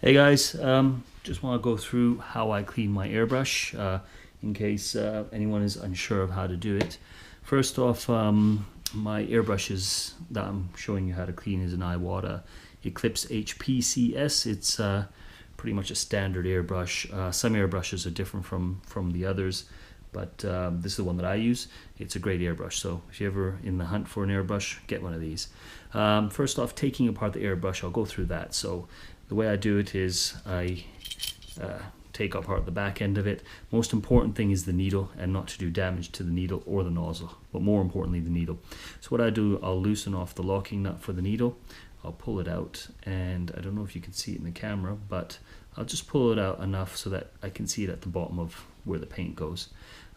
Hey guys, just want to go through how I clean my airbrush in case anyone is unsure of how to do it. First off, my airbrushes that I'm showing you how to clean is an Iwata Eclipse HPCS. It's pretty much a standard airbrush. Some airbrushes are different from the others, but this is the one that I use. It's a great airbrush, so if you're ever in the hunt for an airbrush, get one of these. First off, taking apart the airbrush, I'll go through that. So the way I do it is I take apart the back end of it. Most important thing is the needle, and not to do damage to the needle or the nozzle, but more importantly the needle. So what I do, I'll loosen off the locking nut for the needle. I'll pull it out, and I don't know if you can see it in the camera, but I'll just pull it out enough so that I can see it at the bottom of where the paint goes.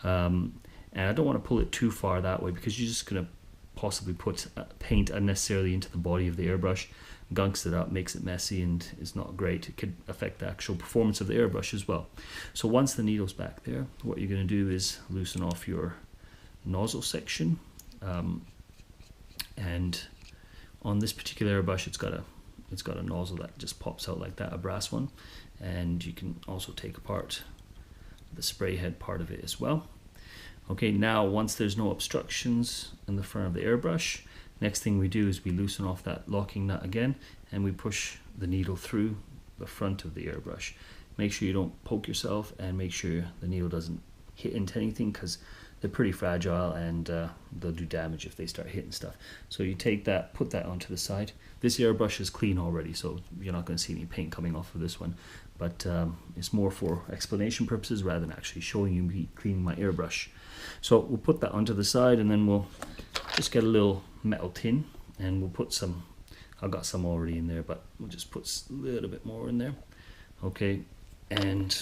And I don't want to pull it too far that way, because you're just going to possibly put paint unnecessarily into the body of the airbrush, gunks it up, makes it messy, and is not great. It could affect the actual performance of the airbrush as well. So once the needle's back there, what you're going to do is loosen off your nozzle section, and on this particular airbrush it's got a nozzle that just pops out like that, a brass one, and you can also take apart the spray head part of it as well. Okay, now once there's no obstructions in the front of the airbrush, next thing we do is we loosen off that locking nut again, and we push the needle through the front of the airbrush. Make sure you don't poke yourself, and make sure the needle doesn't hit into anything, because they're pretty fragile and they'll do damage if they start hitting stuff. So you take that, put that onto the side. This airbrush is clean already, so you're not going to see any paint coming off of this one, but it's more for explanation purposes rather than actually showing you me cleaning my airbrush. So we'll put that onto the side, and then we'll just get a little metal tin, and we'll put some, I've got some already in there, but we'll just put a little bit more in there. Okay, and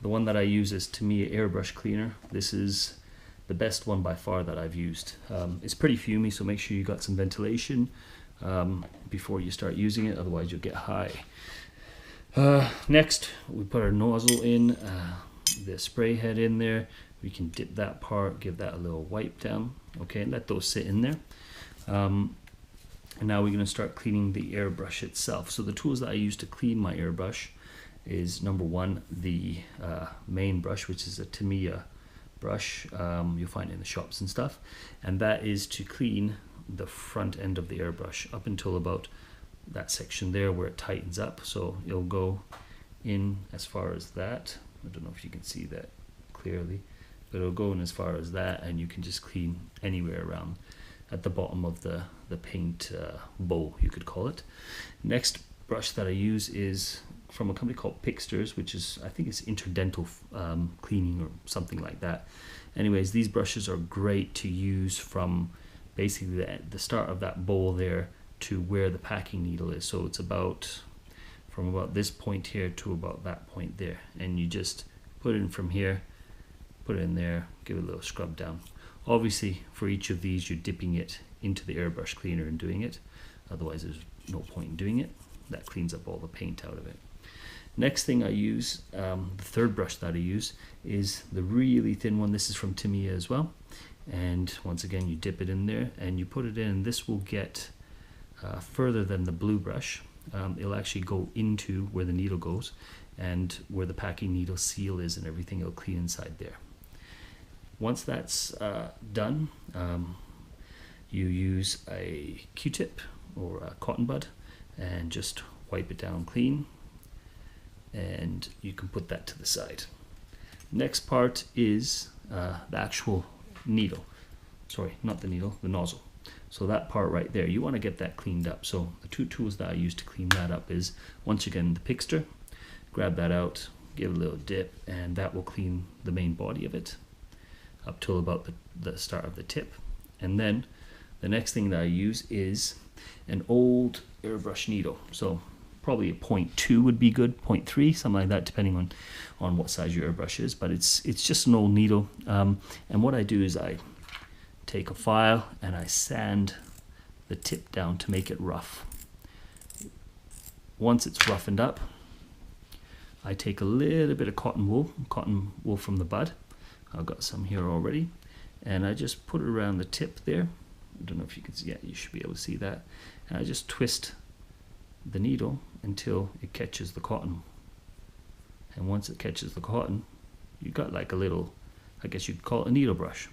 the one that I use is Tamiya airbrush cleaner. This is the best one by far that I've used. It's pretty fumy, so make sure you got some ventilation before you start using it, otherwise you'll get high. Next, we put our nozzle in, the spray head in there. We can dip that part, give that a little wipe down, okay, let those sit in there. And now we're going to start cleaning the airbrush itself. So the tools that I use to clean my airbrush is, number one, the main brush, which is a Tamiya brush. You'll find it in the shops and stuff, and that is to clean the front end of the airbrush up until about that section there where it tightens up. So it'll go in as far as that. I don't know if you can see that clearly, but it'll go in as far as that, and you can just clean anywhere around at the bottom of the paint bowl, you could call it. Next brush that I use is from a company called Pixters, which is, I think it's interdental cleaning or something like that. Anyways, these brushes are great to use from basically the start of that bowl there to where the packing needle is. So it's from about this point here to about that point there, and you just put it in from here, put it in there, give it a little scrub down. Obviously for each of these you're dipping it into the airbrush cleaner and doing it, otherwise there's no point in doing it. That cleans up all the paint out of it. Next thing I use, the third brush that I use, is the really thin one. This is from Tamiya as well, and once again you dip it in there and you put it in. This will get further than the blue brush. It'll actually go into where the needle goes and where the packing needle seal is, and everything. It'll clean inside there. Once that's done, you use a Q-tip or a cotton bud and just wipe it down clean, and you can put that to the side. Next part is the actual needle. Sorry, not the needle, the nozzle. So that part right there, you want to get that cleaned up. So the two tools that I use to clean that up is, once again, the Pixter. Grab that out, give it a little dip, and that will clean the main body of it up till about the start of the tip. And then the next thing that I use is an old airbrush needle. So probably a 0.2 would be good, 0.3, something like that, depending on what size your airbrush is. But it's just an old needle. And what I do is I take a file and I sand the tip down to make it rough. Once it's roughened up, I take a little bit of cotton wool from the bud. I've got some here already, and I just put it around the tip there. I don't know if you can see, yeah, you should be able to see that. And I just twist the needle until it catches the cotton. And once it catches the cotton, you got like a little, I guess you'd call it a needle brush.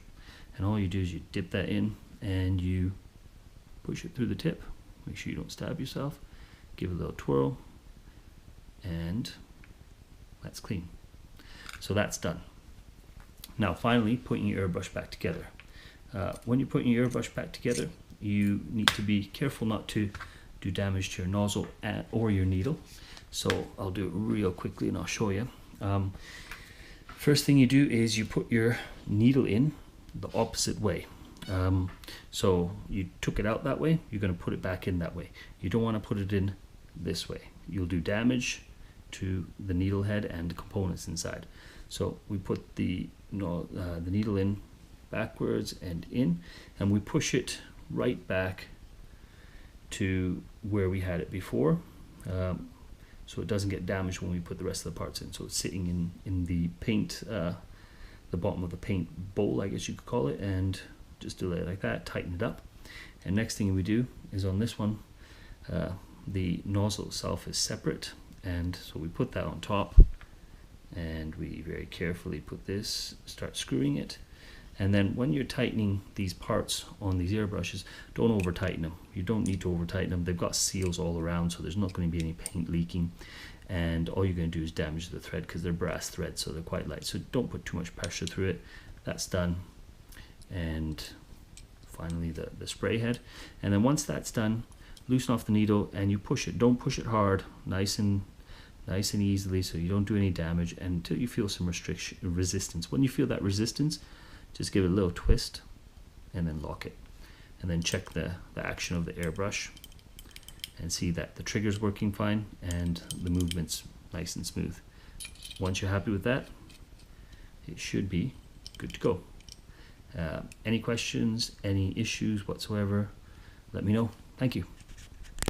And all you do is you dip that in and you push it through the tip. Make sure you don't stab yourself. Give it a little twirl, and that's clean. So that's done. Now finally, putting your airbrush back together. When you're putting your airbrush back together, you need to be careful not to do damage to your nozzle or your needle. So I'll do it real quickly and I'll show you. First thing you do is you put your needle in the opposite way. So you took it out that way, you're going to put it back in that way. You don't want to put it in this way. You'll do damage to the needle head and the components inside. So we put the needle in backwards and in, and we push it right back to where we had it before, so it doesn't get damaged when we put the rest of the parts in. So it's sitting in the paint, the bottom of the paint bowl, I guess you could call it, and just do it like that, tighten it up. And next thing we do is on this one, the nozzle itself is separate, and so we put that on top, and we very carefully put this, start screwing it. And then when you're tightening these parts on these airbrushes, don't over tighten them. You don't need to over tighten them. They've got seals all around, so there's not going to be any paint leaking, and all you're going to do is damage the thread because they're brass threads, so they're quite light. So don't put too much pressure through it. That's done. And finally the spray head. And then once that's done, loosen off the needle and you push it. Don't push it hard, nice and easily, so you don't do any damage until you feel some resistance. When you feel that resistance, just give it a little twist and then lock it. And then check the action of the airbrush and see that the trigger's working fine and the movement's nice and smooth. Once you're happy with that, it should be good to go. Any questions, any issues whatsoever, let me know. Thank you.